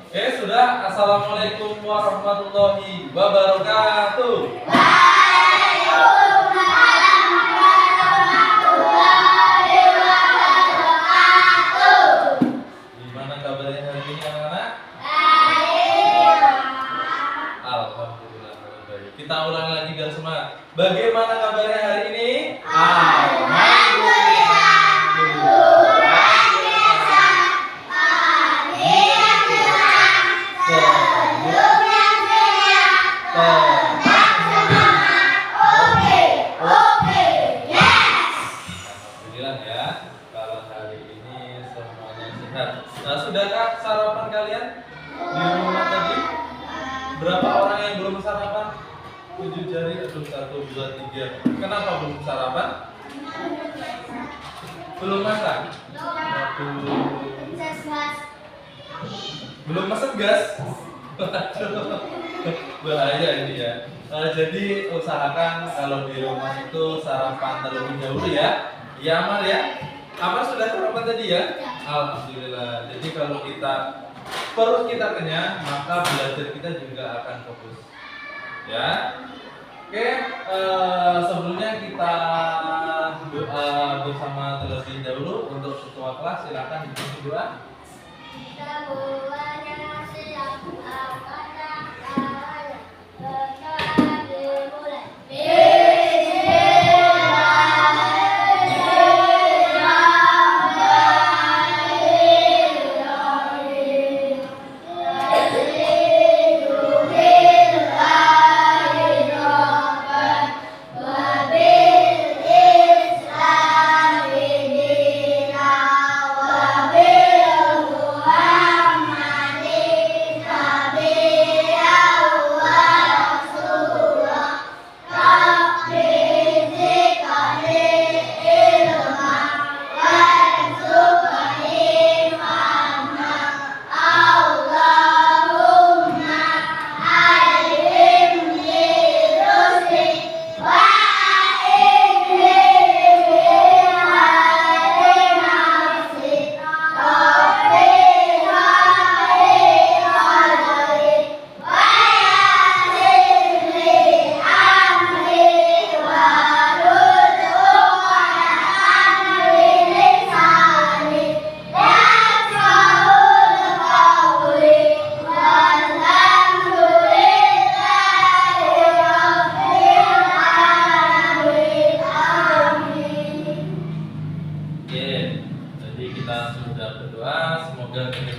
Sudah. Assalamualaikum warahmatullahi wabarakatuh. Gimana kabarnya hari ini anak-anak? Baik. Alhamdulillah baik. Kita ulangi lagi biar semangat. Bagaimana kabarnya hari ini? Alhamdulillah ya. Kalau hari ini semuanya sehat. Nah, sudahkah sarapan kalian di rumah tadi? Berapa orang yang belum sarapan? 7 jari, aduh 1, 2, 3. Kenapa belum sarapan? Belum makan? Aduh. Belum masak gas? Bahaya ini ya. Jadi usahakan kalau di rumah itu sarapan terlebih dahulu ya. Iya Amal ya. Amal sudah sarapan tadi ya? Alhamdulillah. Jadi kalau perut kita kenyang, maka belajar kita juga akan fokus. Ya. Oke, sebelumnya kita doa bersama terlebih dahulu. Untuk ketua kelas silakan dipimpin doa.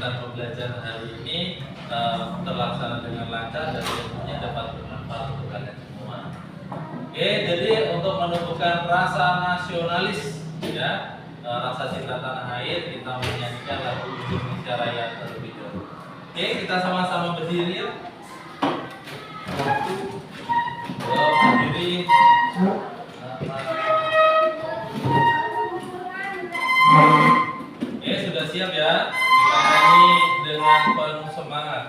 Pembelajaran hari ini terlaksana dengan lancar dan tentunya dapat bermanfaat untuk kalian semua. Oke, jadi untuk menumbuhkan rasa nasionalis, ya, rasa cinta tanah air, kita menyanyikan lagu Indonesia Raya terlebih dahulu. Oke, kita sama-sama berdiri yuk. Berdiri. Oke, sudah siap ya? Kita nyanyi dengan penuh semangat.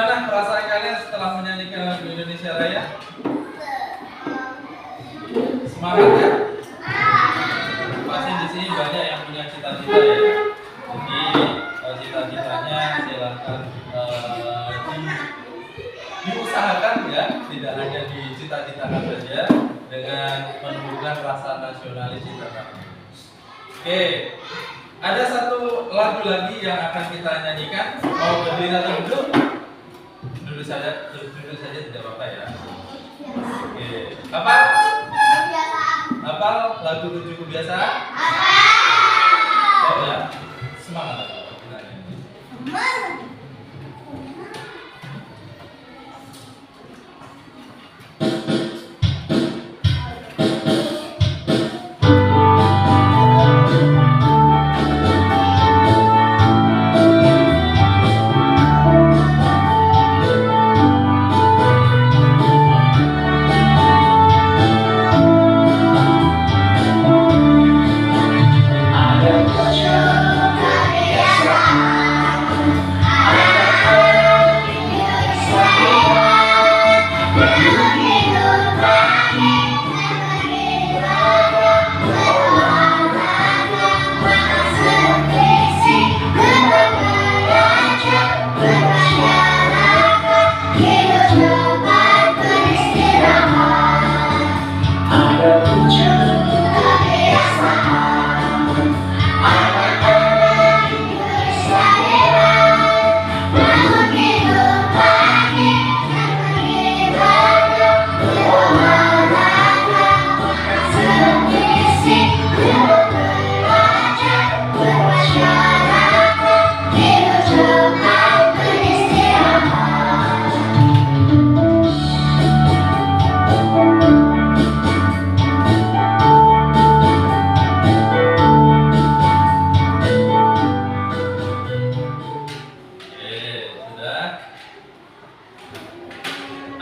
Gimana perasaan kalian setelah menyanyikan lagu Indonesia Raya? Semangat ya? Pasti di sini banyak yang punya cita-cita ya. Jadi cita-citanya silakan diusahakan ya, tidak hanya dicita-citakan saja dengan menumbuhkan rasa nasionalis di dalam. Oke, ada satu lagu lagi yang akan kita nyanyikan. Mau berdiri atau duduk? Duduk saja tidak apa-apa ya. Oke, apa? Hafal lagu 7 kebiasaan? Oh ya, semangat kita nyanyi.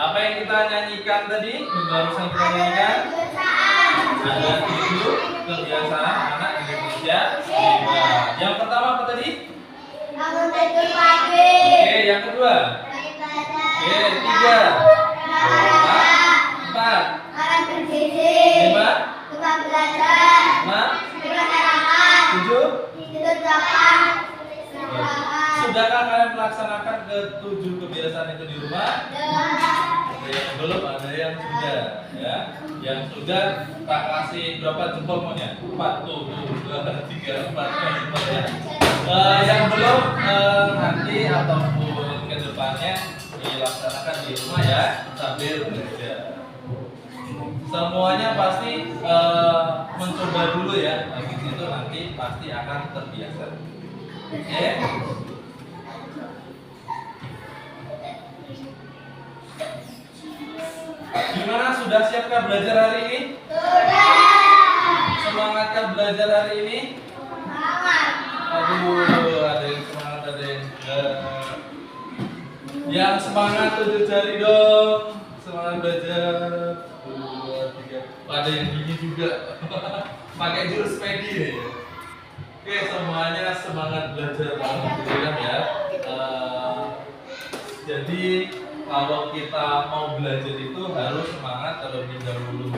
Apa yang kita nyanyikan tadi? Barusan kita nyanyikan ada 7 kebiasaan anak Indonesia. Yang pertama apa tadi? Bangun tidur pagi. Oke, yang kedua. Oke, 3. 4. Makan bergizi. 5. Tukang belajar. 6. Bermasyarakat. 7. Tidur 8. Sudahkah kalian melaksanakan ke-7 kebiasaan itu di rumah? Belum, ada yang sudah ya. Yang sudah tak kasih berapa jempol maunya? 4 tuh, 2, 3, 4 ya. Yang belum nanti ataupun ke depannya dilaksanakan di rumah ya sambil belajar. Semuanya pasti mencoba dulu ya. Habis itu nanti pasti akan terbiasa. Oke. Gimana, sudah siapkah belajar hari ini? Sudah. Semangatkah belajar hari ini? Semangat. Aduh, ada yang semangat, ada yang enggak. Yang semangat tujuh jari dong. Semangat belajar. 2, 3. Ada yang gini juga. Pakai jurus pedi nih. Oke, semuanya semangat belajar, alhamdulillah ya. Jadi kalau kita mau belajar itu harus semangat terlebih dahulu.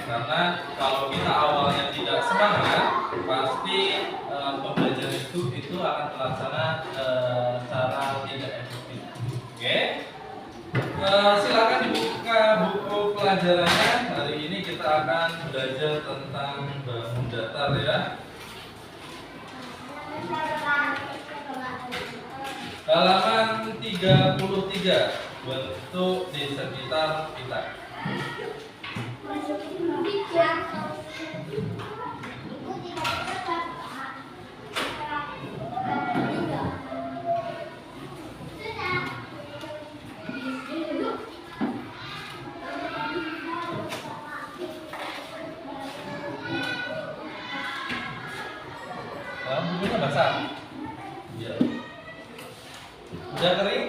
Karena kalau kita awalnya tidak semangat, pasti pembelajaran itu akan terlaksana secara tidak efektif. Oke? Silakan dibuka buku pelajarannya. Hari ini kita akan belajar tentang bangun datar ya. Halaman 33, bentuk di sekitar kita. Bukunya basah. Iya. Udah kering?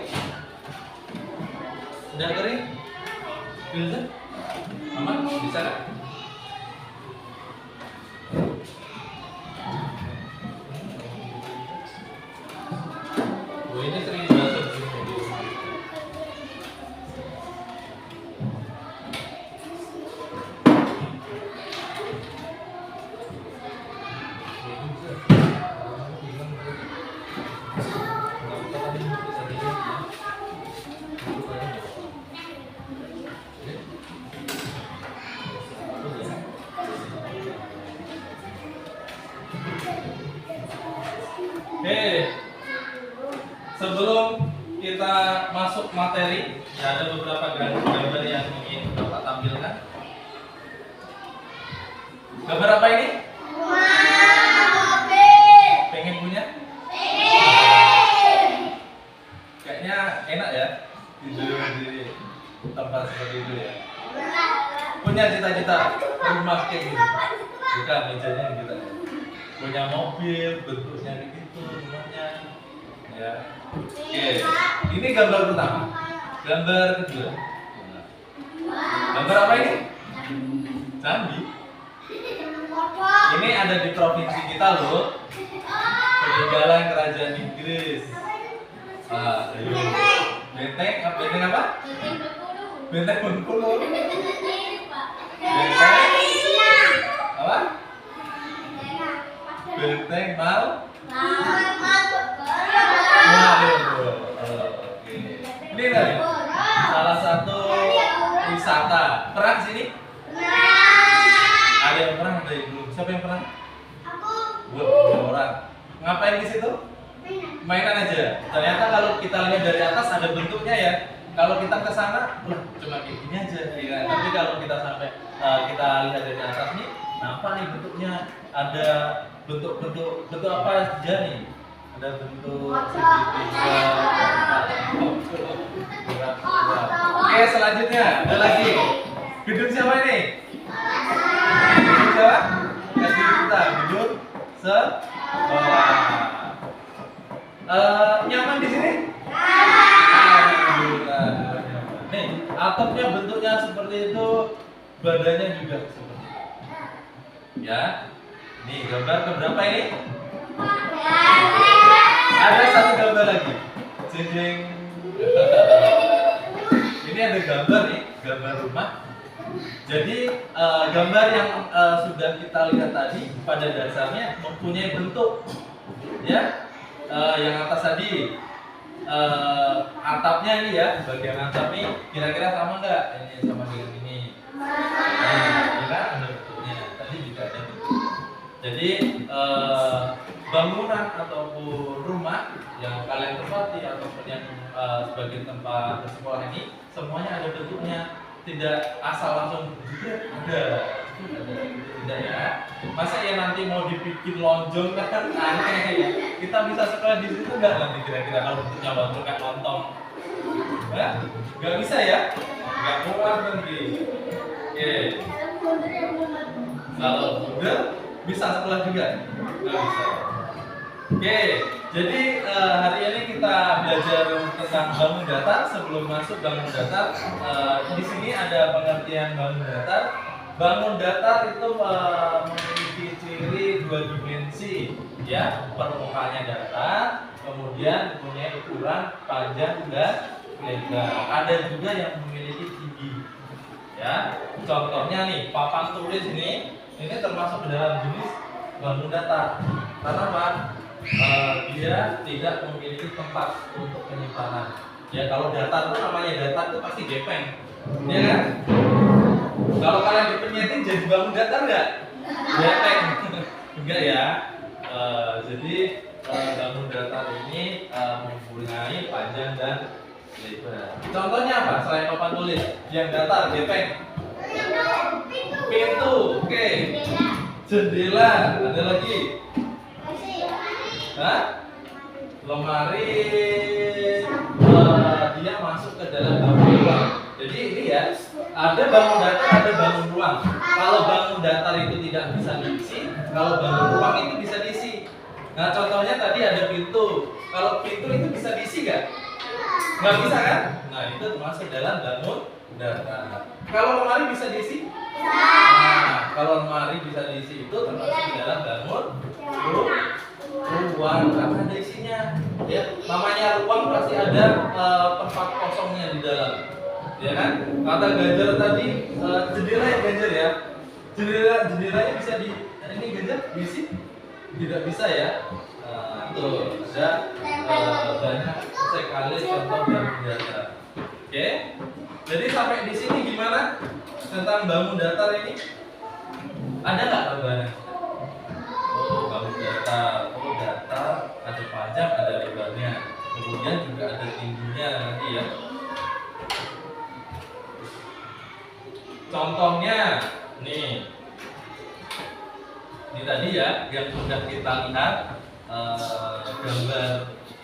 Udah kering? Bisa? Aman? Bisa nggak? Oh, ini sering dibahas di sini. Oke, sebelum kita masuk materi, ya ada beberapa gambar yang ingin Bapak tampilkan. Gambar apa ini? Mobil. Pengen punya? Kayaknya enak ya tidur di tempat seperti itu ya. Punya cita-cita rumah kayak gini? Bukan, mejanya kita. Punya mobil, bentuknya kayak gitu rumahnya. Ya. Oke, ini gambar pertama. Gambar kedua. Gambar apa ini? Candi. Ini ada di provinsi kita loh. Peninggalan kerajaan Inggris. Ayo. Benteng apa? Benteng Bengkulu. Benteng apa? Benteng Mal. Oke. Ini nih salah satu wisata. Pernah di sini? Ada yang pernah, ada yang belum. Siapa yang pernah? Dua orang. Ngapain di situ? Mainan aja. Ternyata kalau kita lihat dari atas ada bentuknya ya. Kalau kita ke sana, cuma kayak gini aja. Ya. Tapi kalau kita sampai kita lihat dari atas nih, apa nih bentuknya? Ada bentuk apa aja nih? Ada bentuk segitiga. Oke, selanjutnya ada lagi. Gedung siapa ini? Gedung siapa? Kasih kita gedung sekolah. Nyaman di sini? Alhamdulillah nyaman. Nih, atapnya bentuknya seperti itu, badannya juga seperti itu. Ya. Nih, gambar keberapa ini? Ada satu gambar lagi. Jeng. Ini ada gambar nih, gambar rumah. Jadi gambar yang sudah kita lihat tadi pada dasarnya mempunyai bentuk, ya. Yang atas tadi atapnya ini ya, bagian atap ini kira-kira sama nggak? Ini sama dengan ini. Ya kan ada bentuknya. Tadi juga ada bentuk. Jadi bangunan ataupun rumah yang kalian tempati ataupun yang sebagai tempat bersekolah ini semuanya ada bentuknya. Tidak asal langsung ada, tidak ya. Masa ya nanti mau dibikin lonjong kan aneh ya. Kita bisa sekolah di situ nggak nanti kira-kira kalau bentuknya batu kayak lontong? Nggak bisa ya? Nggak kuat nanti. Oke. Kalau udah bisa sekolah juga? Nggak bisa. Oke, jadi hari ini kita belajar tentang bangun datar. Sebelum masuk bangun datar, di sini ada pengertian bangun datar. Bangun datar itu memiliki ciri dua dimensi, ya, permukaannya datar, kemudian mempunyai ukuran panjang dan lebar. Ada juga yang memiliki tinggi, ya. Contohnya nih, papan tulis ini termasuk ke dalam jenis bangun datar. Karena apa? Dia tidak memiliki tempat untuk penyimpanan. Ya kalau datar itu namanya datar itu pasti gepeng, ya kan? Kalau kalian dipenyetin jadi bangun datar nggak? Gepeng, enggak ya. Jadi bangun datar ini mempunyai panjang dan lebar. Contohnya apa? Selain papan tulis, yang datar gepeng. Pintu, oke. Jendela, ada lagi. Lemari, dia masuk ke dalam bangun ruang. Jadi ini ya, ada bangun datar, ada bangun ruang. Kalau bangun datar itu tidak bisa diisi, kalau bangun ruang itu bisa diisi. Nah contohnya tadi ada pintu. Kalau pintu itu bisa diisi nggak? Nggak bisa kan? Nah itu termasuk dalam bangun datar. Kalau lemari bisa diisi? Nah kalau lemari bisa diisi itu termasuk dalam bangun ruang, karena ada isinya, ya. Namanya ruang pasti ada tempat kosongnya di dalam, ya kan? Kata Ganjar tadi jendela yang Ganjar ya, jendelanya bisa ini Ganjar diisi? Tidak bisa ya. Tuh ada banyak sekali contoh bangun datar. Oke. Jadi sampai di sini gimana tentang bangun datar ini? Ada nggak gambaran? Oh, bangun datar. Oh, datar ada panjang, ada lebarnya. Kemudian juga ada tingginya nanti ya. Contohnya nih. Ini tadi ya yang sudah kita lihat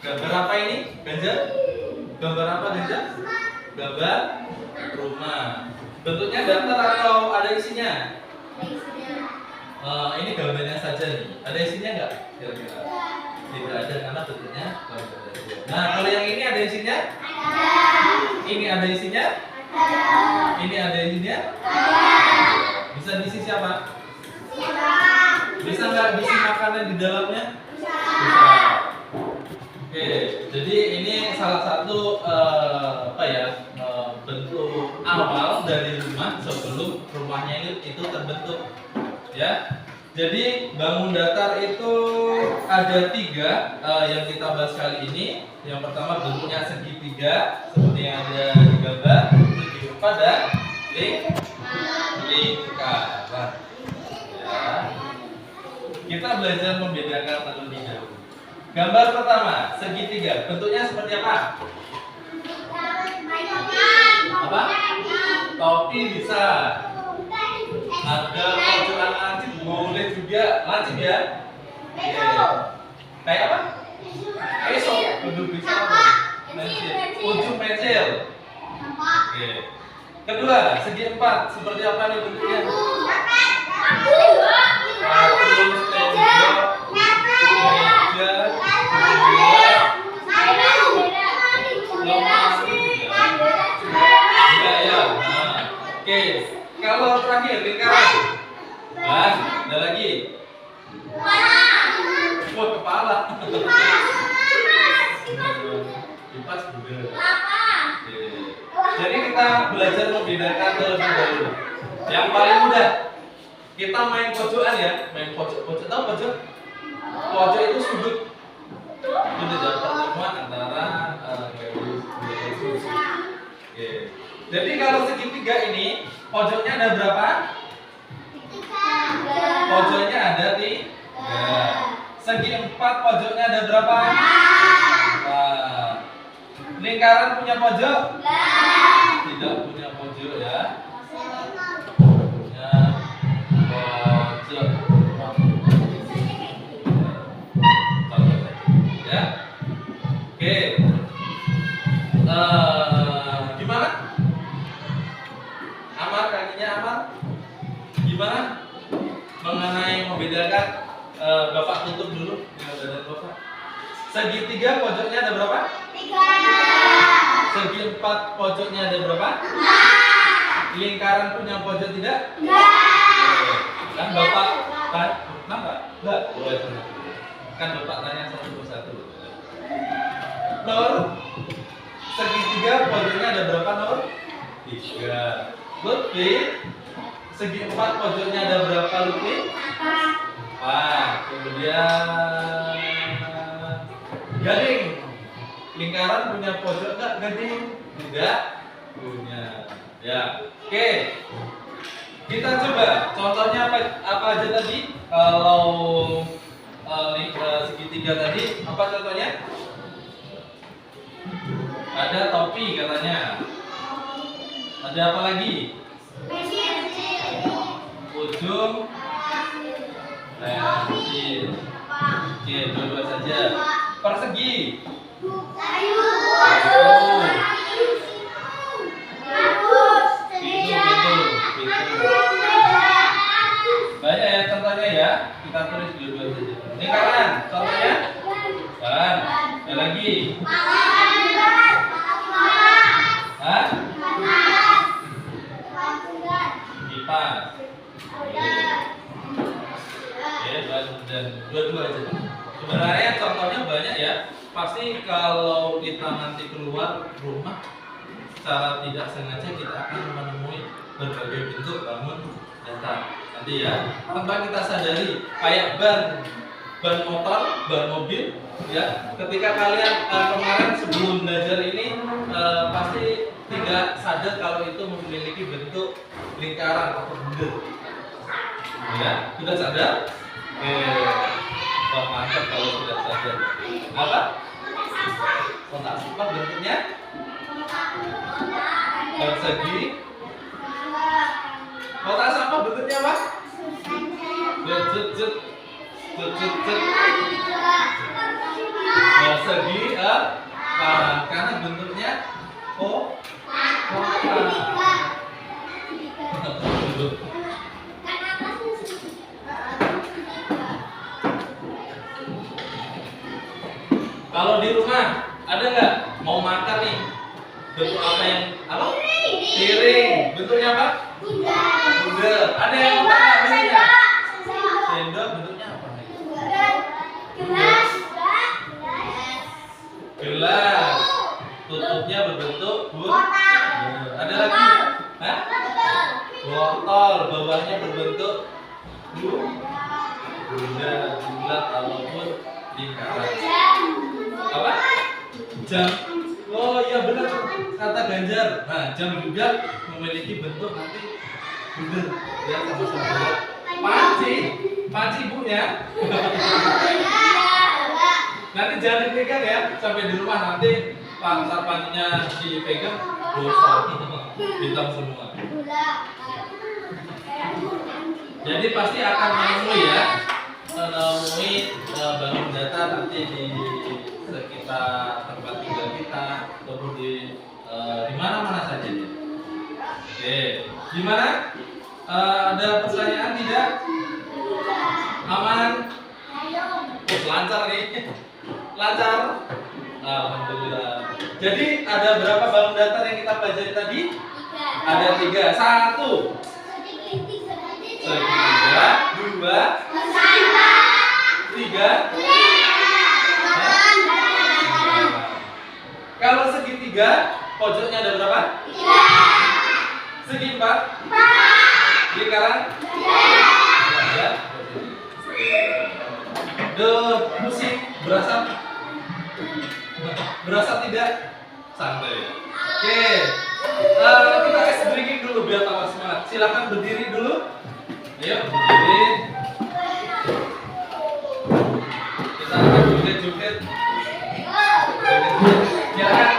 gambar apa ini? Ganjar? Gambar apa Ganjar? Gambar rumah. Bentuknya datar atau ada isinya? Ini gambarnya saja nih. Ada isinya nggak? Kira-kira? Tidak ada karena bentuknya gambar saja. Nah, kalau yang ini ada isinya? Ini ada isinya? Ini ada isinya? Bisa diisi siapa? Bisa nggak diisi makanan di dalamnya? Bisa. Oke, jadi ini salah satu bentuk awal dari rumah sebelum rumahnya itu terbentuk, ya. Jadi bangun datar itu ada 3 yang kita bahas kali ini. Yang pertama bentuknya segitiga seperti yang ada di gambar, segi empat dan lingkaran. Ya. Kita belajar membedakan terlebih dahulu. Gambar pertama segitiga, bentuknya seperti apa? Apa? Topi bisa. Ada pojokan lancip boleh juga, lancip ya. Kayak apa? Esok, bentuk bisa apa? Ujung pensil. Oke. Kedua, segi 4 seperti apa nih bentuknya? Kartus, tembok, meja, ya. Oke. Kalau terakhir lingkaran. Nah, ada lagi. Wah, kepala. Kipas juga. Oke. Jadi kita belajar membedakan terlebih dahulu. Yang paling mudah, kita main pojokan ya, main pojok. Tahu pojok? Pojok itu sudut. Itu dapat pertemuan antara Oke. Jadi kalau segitiga ini pojoknya ada berapa? Pojoknya ada 3. Segi 4 pojoknya ada berapa? 4. Lingkaran punya pojok? Tidak punya pojok ya. Punya pojok. Ya. Oke. Gimana? Amar, kakinya Amar? Gimana? Mengenai membedakan, Bapak tutup dulu dengan badan Bapak. Segitiga pojoknya ada berapa? 3. Segi 4 pojoknya ada berapa? 4. Lingkaran punya pojok tidak? Enggak. Kan Bapak kenapa? Enggak. Kan Bapak tanya satu persatu. Nur, segitiga pojoknya ada berapa Nur? 3. Lutfi, segi 4 pojoknya ada berapa Lutfi? 4. Kemudian Gading, lingkaran punya pojok enggak Gading? Tidak punya. Ya, oke. Kita coba contohnya apa aja tadi? Kalau segitiga tadi apa contohnya? Ada topi katanya. Ada apa lagi? Ujung pensil. Oke, dua-dua saja. Persegi. Banyak ya contohnya ya. Kita tulis dua-dua saja. Lingkaran, contohnya? Kan. Ada lagi. Hah? Kipas. Dan dua-dua aja. Sebenarnya contohnya banyak ya. Pasti kalau kita nanti keluar rumah secara tidak sengaja kita akan menemui berbagai bentuk bangun datar. Nanti ya, tanpa kita sadari kayak ban motor, ban mobil ya. Ketika kalian kemarin sebelum belajar ini pasti tidak sadar kalau itu memiliki bentuk lingkaran atau bunder. Ya, sudah sadar? Wah, mantap kalau sudah sadar. Apa? Kotak sampah bentuknya persegi. Kotak sampah bentuknya apa? Persegi, karena bentuknya Kalau di rumah ada nggak mau makan nih bentuk apa yang apa? Piring. Bentuknya apa? Bundel. Ada yang mau makan bentuknya? Sendok bentuknya apa? Gelas. Tutupnya berbentuk ada lagi? Hah? Botol. Bawahnya berbentuk bulat ataupun lingkaran. Apa? Jam. Oh iya benar kata Ganjar. Nah, jam juga memiliki bentuk nanti bunder. Ya sama-sama. Panci ibunya. Nanti jangan dipegang ya sampai di rumah, nanti pancinya dipegang gosong hitam semua. Jadi pasti akan menemui bangun datar nanti di sekitar tempat tinggal kita ataupun di mana-mana saja. Oke, gimana? Ada pertanyaan tidak? Aman? Lancar nih. Lancar? Alhamdulillah. Jadi ada berapa balon datar yang kita pelajari tadi? Ada 3. 1 segitiga, 2 3. Kalau segitiga, pojoknya ada berapa? 3. Segi 4. Lingkaran? Ada. Musik berasa tidak? Santai. Oke. Kita ice breaking dulu biar tambah semangat. Silakan berdiri dulu. Ayo berdiri. Kita akan joget-joget. Silakan.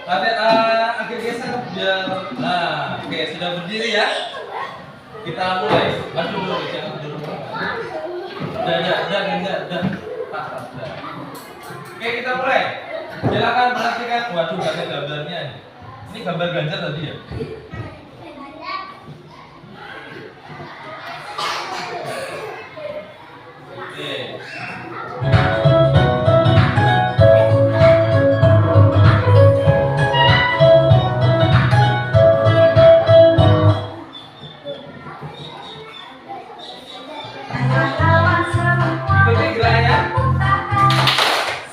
Agak geser biar. Nah, oke, sudah berdiri ya. Kita mulai. Aduh, jangan dulu. Udah. Pas. Oke, kita mulai. Silakan perhatikan. Waduh, ada gambarnya. Ini gambar Ganjar tadi ya. Oke.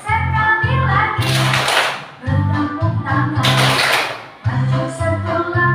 Sekali lagi bertepuk tangan, maju setelah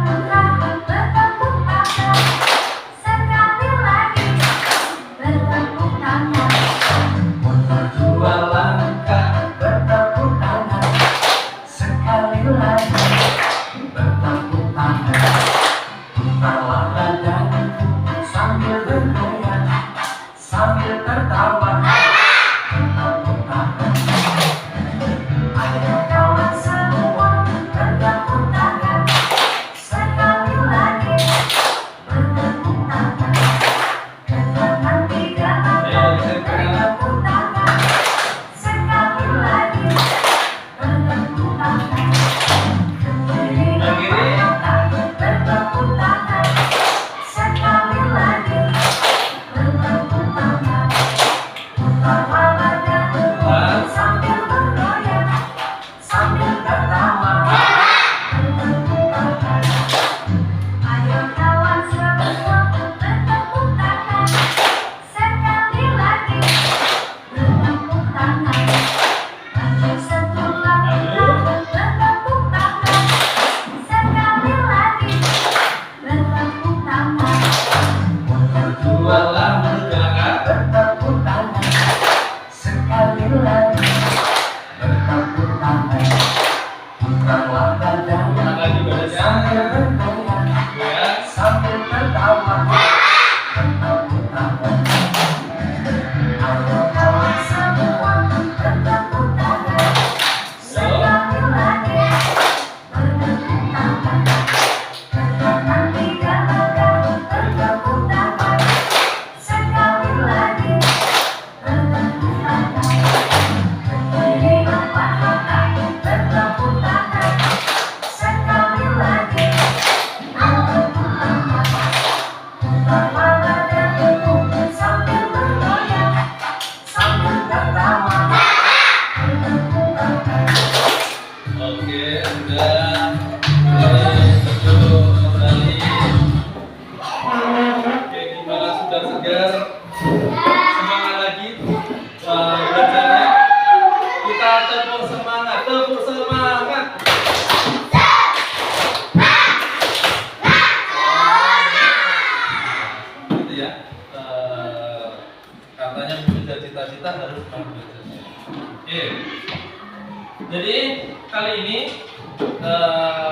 Jadi kali ini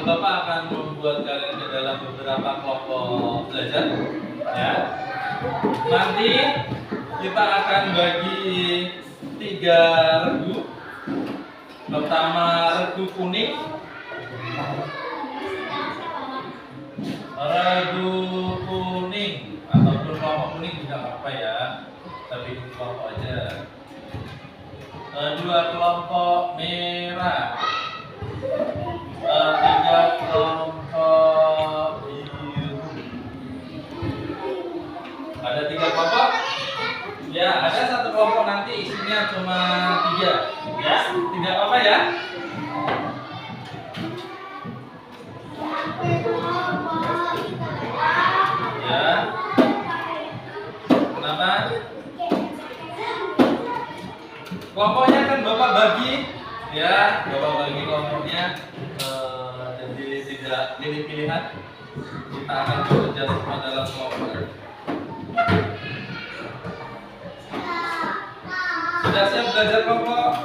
Bapak akan membuat kalian ke dalam beberapa kelompok belajar, ya. Nanti kita akan bagi 3 regu. Pertama regu kuning, ataupun kelompok kuning juga apa ya, tapi kelompok aja. Kedua kelompok merah, 3 kelompok biru. Ada 3 kelompok. Ya, ada 1 kelompok nanti isinya cuma 3. Ya, tidak apa ya. Ya. Kenapa? Kelompoknya kan Bapak bagi, ya, Bapak bagi kelompoknya jadi tidak pilih-pilihan. Kita akan bekerja sama dalam kelompok. Sudah siap belajar kelompok?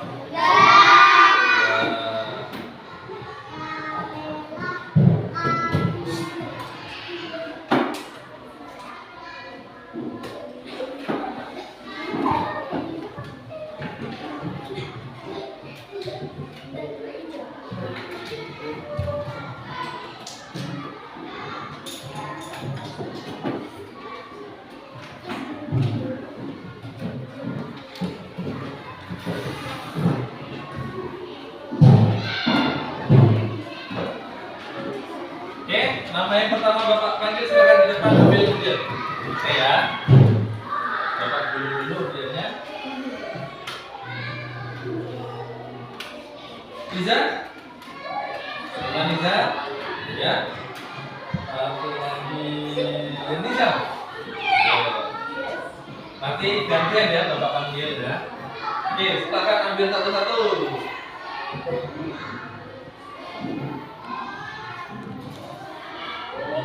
Oke, nama yang pertama Bapak panggil, silakan di depan ambil undian. Oke ya. Bapak dulu undiannya. Liza? Sebelah Liza? Ya. Satu lagi Liza. Nanti gantian ya Bapak panggil ya. Oke, silakan ambil satu-satu.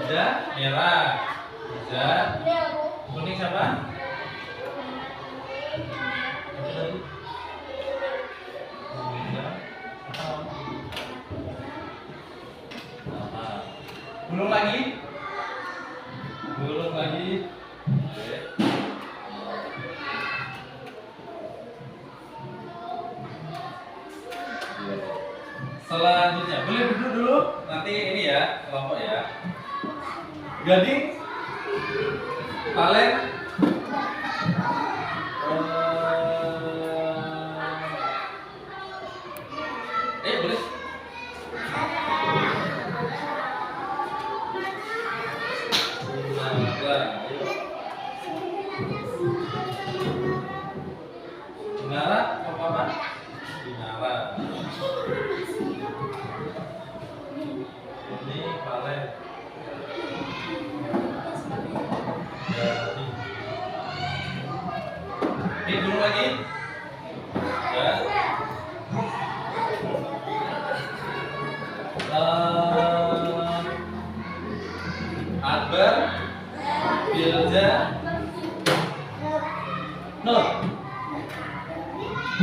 Liza, merah. Liza, kuning siapa? Liza, gulung lagi. Gulung lagi. Oke. Selanjutnya, boleh duduk dulu. Nanti ini ya, kelompok ya. Gading, Palen, boleh. Dinara, apa? Dinara. Ini Palen. Ini dulu lagi. Ya. Akbar, Firza, Nur.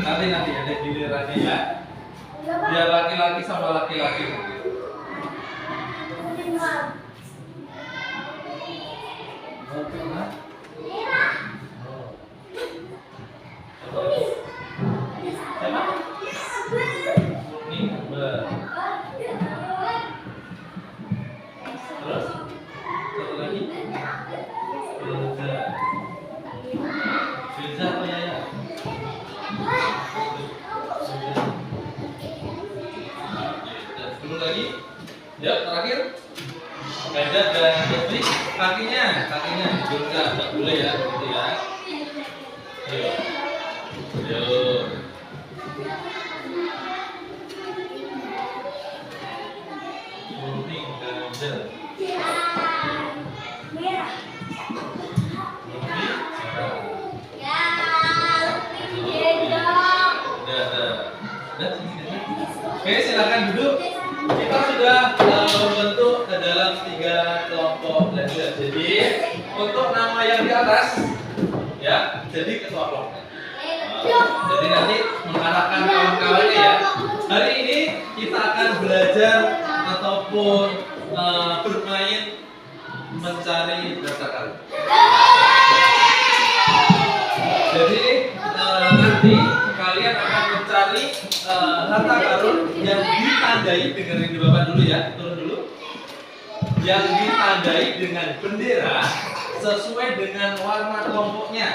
Nanti ada gilirannya ya. Biar laki-laki sama laki-laki. Terus satu lagi Firza apa ya? Dulu lagi. Ya, terakhir Gajah dan Jeffrey, kakinya juga nggak boleh ya, gitu ya. Ayo. Kuning Gajah. Oke, silakan duduk. Kita sudah membentuk ke dalam 3 kelompok belajar. Jadi untuk nama yang di atas, ya, jadi ketua kelompok. Jadi nanti mengarahkan kawan-kawannya ya. Hari ini belajar ataupun bermain mencari data karun. Jadi nanti kalian akan mencari harta karun yang ditandai, dengerin di Bapak dulu ya, turun dulu. Yang ditandai dengan bendera sesuai dengan warna kelompoknya,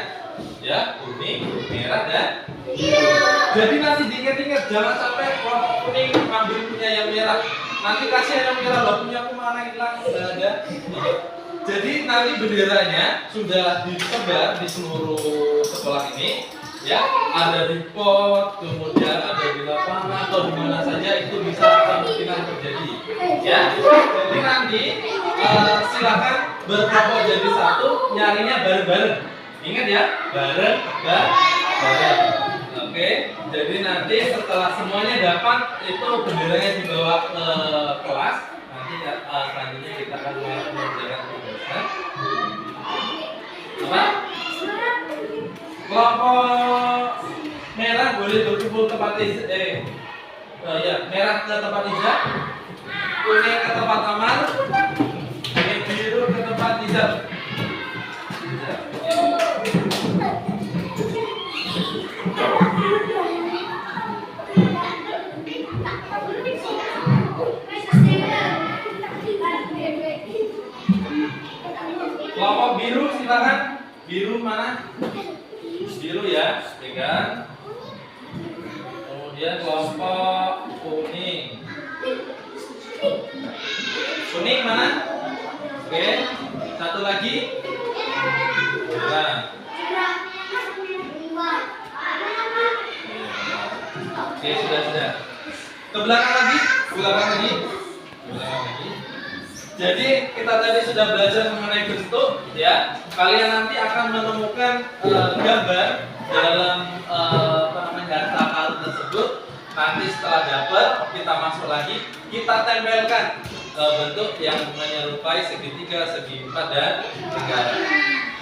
ya, kuning, merah, dan biru. Jadi nanti diingat-ingat, jangan sampai kelompok kuning ambil punya yang merah. Nanti kasih yang merah, lah punya aku mana hilang, nggak ada. Jadi nanti benderanya sudah disebar di seluruh sekolah ini, ya, ada di pot, kemudian ada di lapangan atau di mana saja itu bisa kemungkinan terjadi, ya. Jadi nanti silakan berkelompok jadi satu, nyarinya bareng-bareng. Ingat ya, bareng. Oke, jadi nanti setelah semuanya dapat itu benderanya dibawa ke kelas. Nanti selanjutnya kita akan mengerjakan tugasnya. Apa? Kelompok merah boleh berkumpul ke tempat merah ke tempat hijau, kuning ke tempat Amar, biru ke tempat hijau. Kelompok biru silakan. Biru mana? Biru ya, pegang. Kemudian kelompok kuning. Kuning mana? Oke. Satu lagi. Nah. Oke, sudah. Ke belakang lagi. Jadi kita tadi sudah belajar mengenai bentuk, ya. Kalian nanti akan menemukan gambar dalam harta karun tersebut. Nanti setelah dapat, kita masuk lagi, kita tempelkan bentuk yang menyerupai segitiga, segi empat, dan lingkaran.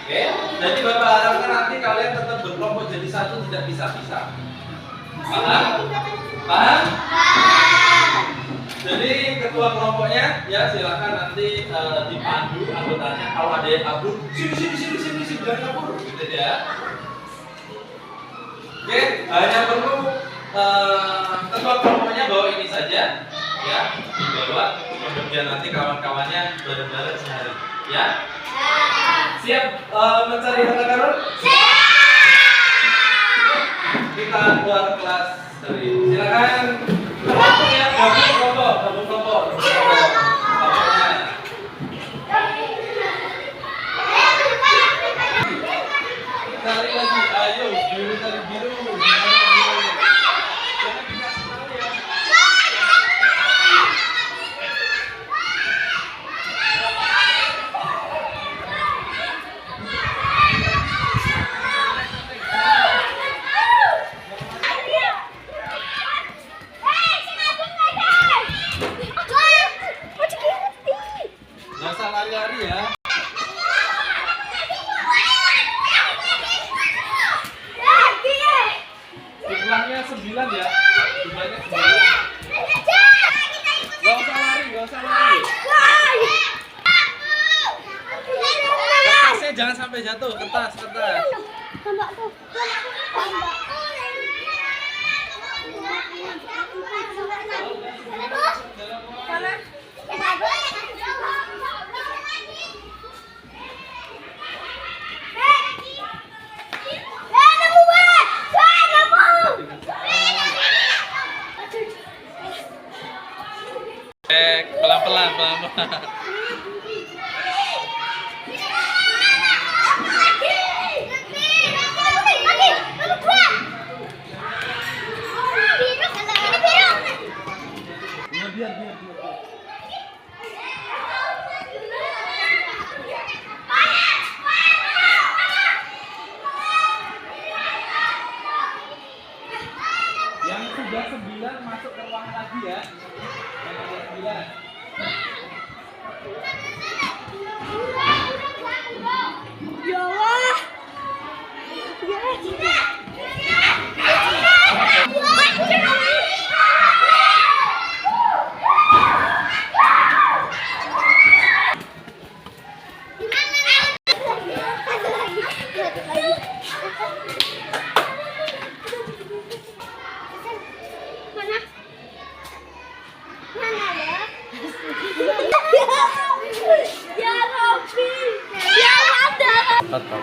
Oke. Jadi Bapak harapkan nanti kalian tetap berkelompok jadi satu, tidak pisah-pisah. Paham? Jadi ketua kelompoknya ya silakan nanti dipandu anggotanya, kalau ada yang kabur, sini jangan kabur, gitu ya. Oke, hanya perlu ketua kelompoknya bawa ini saja, ya, dibawa, kemudian nanti kawan-kawannya bareng-bareng sehari, ya. Siap mencari harta karun? Siap. Kita keluar kelas dari silakan. Gabung kelompok. Cari lagi, ayo biru cari biru. Jangan dikasih tahu ya. Nggak usah lari-lari ya. Jumlahnya 9 ya. Jumlahnya 9. Nggak usah lari. Kertasnya jangan sampai jatuh, kertas. Pelan-pelan. Biar. Yang sudah 9 masuk ke ruangan lagi ya. Yang sudah 9.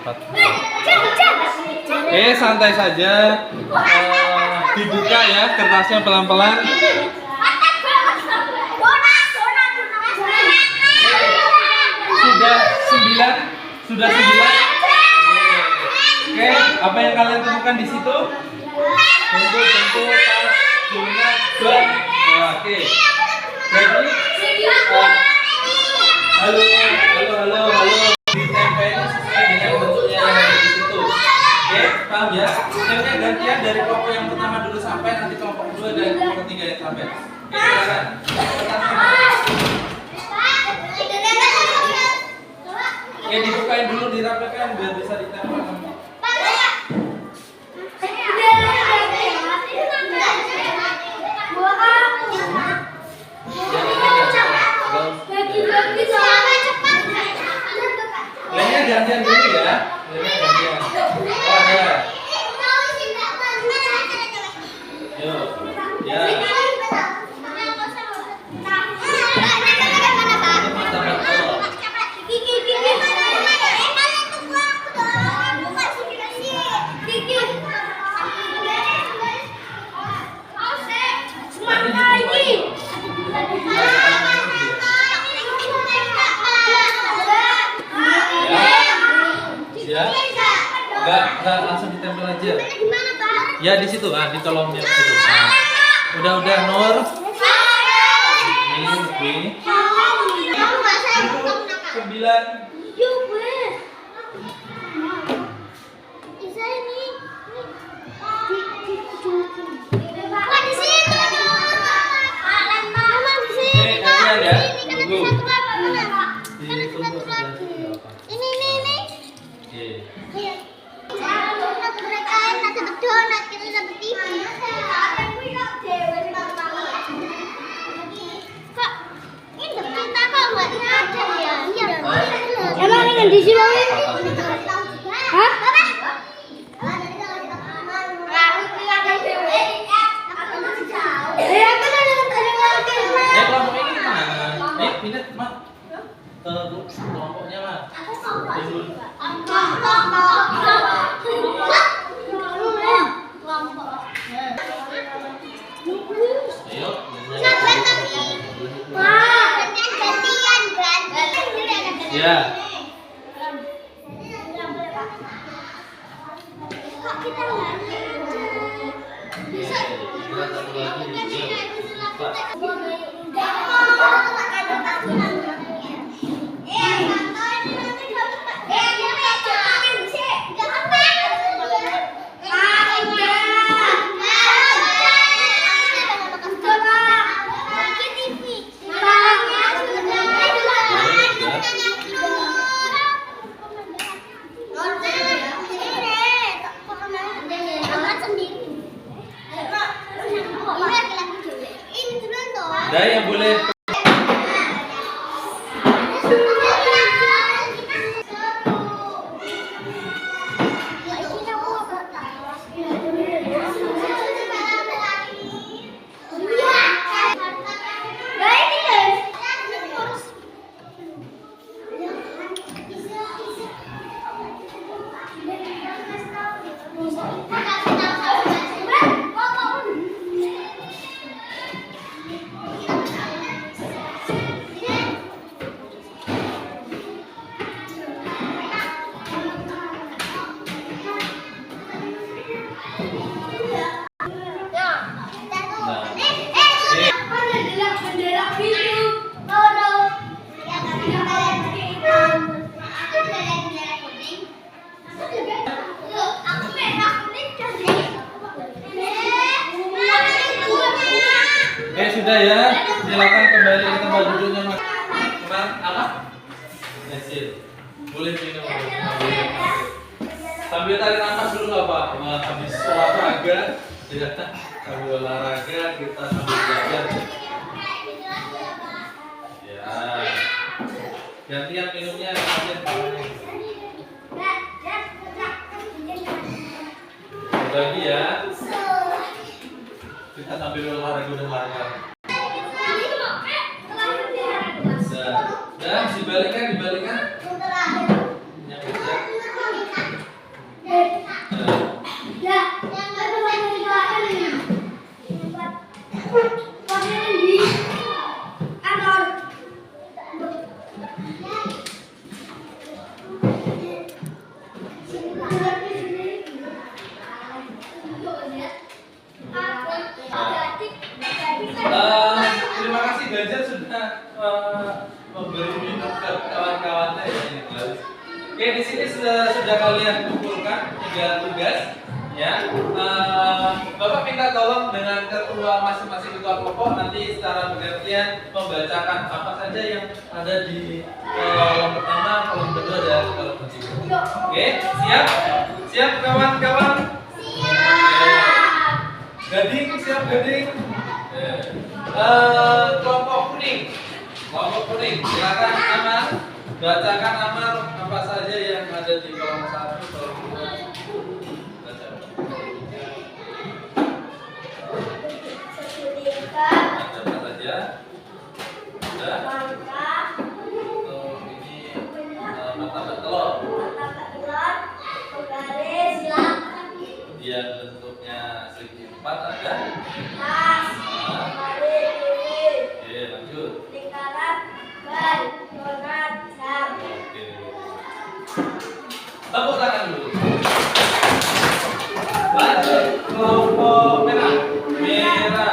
rapat. Santai saja. Dibuka ya kertasnya pelan-pelan. Sudah 9. Sudah 9. Oke, apa yang kalian temukan di situ? Bentuk tas, jurnal, ban. Oke. Jadi, halo. Ditempelin sesuai dengan bentuknya yang ada di situ. Oke, paham ya? Sistemnya gantian dari kelompok yang pertama dulu sampai nanti kelompok kedua dan kelompok ketiga yang sampai. Oke, silakan. Oke, dibukain dulu, dirapikan biar bisa ditempel. Lainnya gantian dulu ya. Lainnya gantian. Oh, ada. Yuk. Ya. Ya. Enggak langsung ditempel aja. Ya di situ, di kolomnya situ. Udah Nur. Ini 9. Emang ini di sini? Hah? Kelompok ini mana? Pindah, Mak. Kelompoknya, Mak. Ayo. Ya. Ada yang boleh sudah ya, silakan kembali ke tempat duduknya, Mas. Apa? Hasil. Boleh minum. Sambil tarik nafas dulu nggak Pak? Habis olahraga, sambil olahraga kita sambil belajar. Ya. Gantian minumnya, gantian minumnya. Bagi ya. Kita sambil olahraga. Dan dibalikkan. Yang bisa. Terima kasih Ganjar sudah memberi minum ke kawan-kawannya ya yang kelas. Oke, di sini sudah kalian kumpulkan 3 tugas ya. Bapak minta tolong dengan ketua masing-masing ketua kelompok nanti secara bergantian membacakan apa saja yang ada di kolom pertama, kolom kedua dan kolom ketiga. Oke, siap? Siap kawan-kawan? Gading, siap Gading? Kelompok kuning, silakan Amar, bacakan Amar apa saja yang ada di kolom 1, kolom 2. Baca. Baca apa saja? Sudah? Ini martabak telur. Kemudian bentuknya segi 4 ada. Oke, lanjut. Oke. Tepuk tangan dulu. Lanjut kelompok merah. Iza.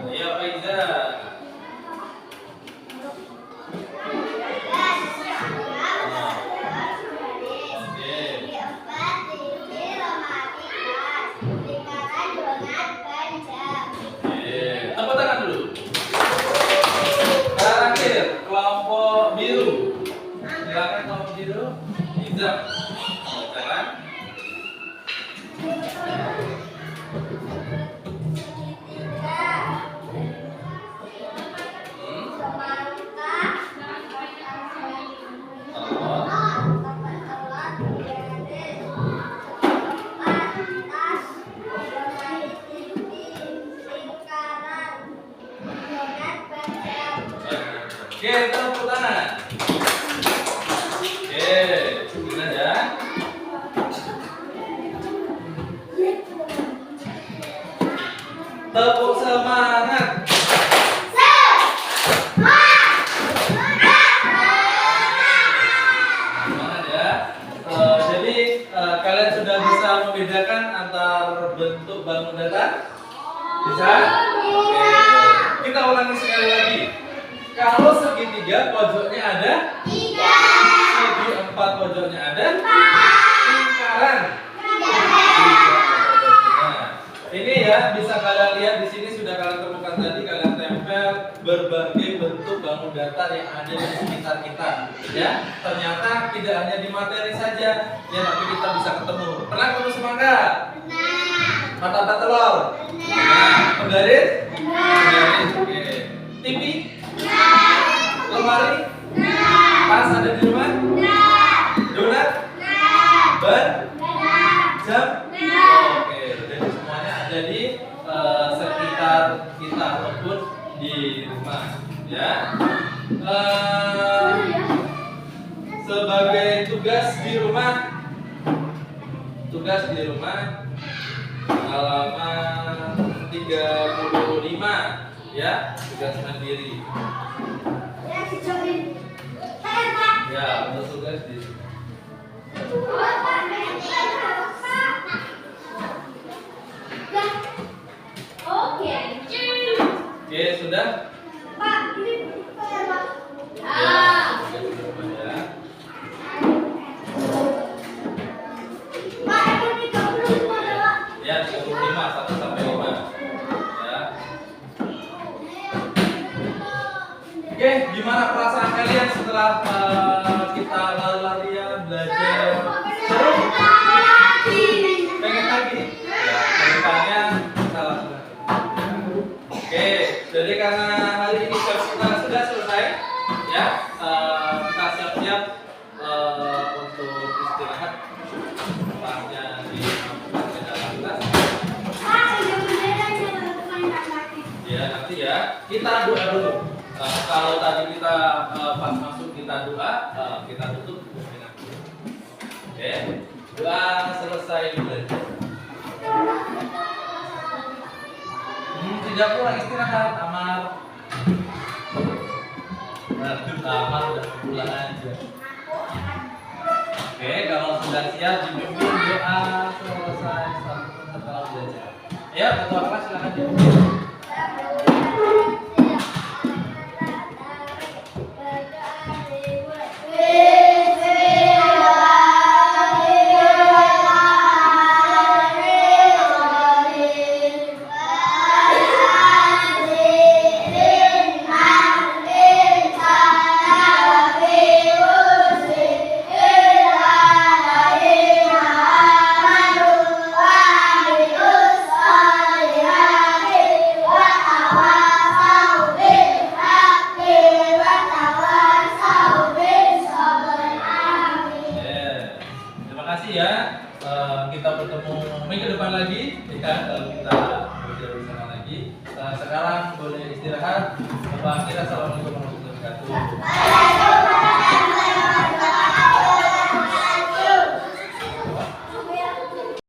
Iya Pak Iza. Tepuk tangan dulu. Terakhir kelompok biru. Silakan kelompok biru. Iza. Bacakan. Oke, tepuk tangan. Oke, gimana ya? Tepuk semangat. Semangat ya. Jadi kalian sudah bisa membedakan antar bentuk bangun datar? Bisa? Oke. Kita ulangi sekali lagi. Kalau segitiga pojoknya ada 3, segi 4 pojoknya ada 4, lingkaran 3. Ini ya bisa kalian lihat di sini sudah kalian temukan tadi, kalian tempel berbagai bentuk bangun datar yang ada di sekitar kita. Ya, ternyata tidak hanya di materi saja, ya tapi kita bisa ketemu. Pernah ketemu semangka? Pernah. Martabak telur? Pernah. Penggaris? Penggaris. Oke. TV? Lemari? Tas ada di rumah? Donat? Ban? Jam? Oke, jadi semuanya ada di sekitar kita ataupun di rumah, ya. Sebagai tugas di rumah halaman 35 ya, tugas mandiri. Ya, untuk tugas di Oke, sudah? Pak, ini Pak. Ya, tugas di rumah ya. Pak, ini 35 Pak. Ya, 35, 1 sampai 5. Ya. Oke, gimana perasaan kalian setelah kita lari-larian, belajar? Seru? Pengen lagi? Ya, kedepannya kita lakukan. Oke, jadi karena hari ini kita sudah selesai, ya, kita siap-siap untuk istirahat. Tempatnya di dalam kelas. Ya, nanti ya. Kita doa dulu. Kalau tadi kita pas masuk kita doa, kita tutup dengan doa. Oke. Doa selesai belajar. Tidak kurang istirahat, Amar. Waduh, lama udah pulang aja. Oke, kalau sudah siap dipimpin doa selesai satu kalau belajar. Ya, ketua kelas silakan dipimpin. Terima kasih ya. Kita bertemu minggu depan lagi, ya kalau kita belajar bersama lagi. Sekarang boleh istirahat. Bapak kira assalamualaikum warahmatullahi wabarakatuh.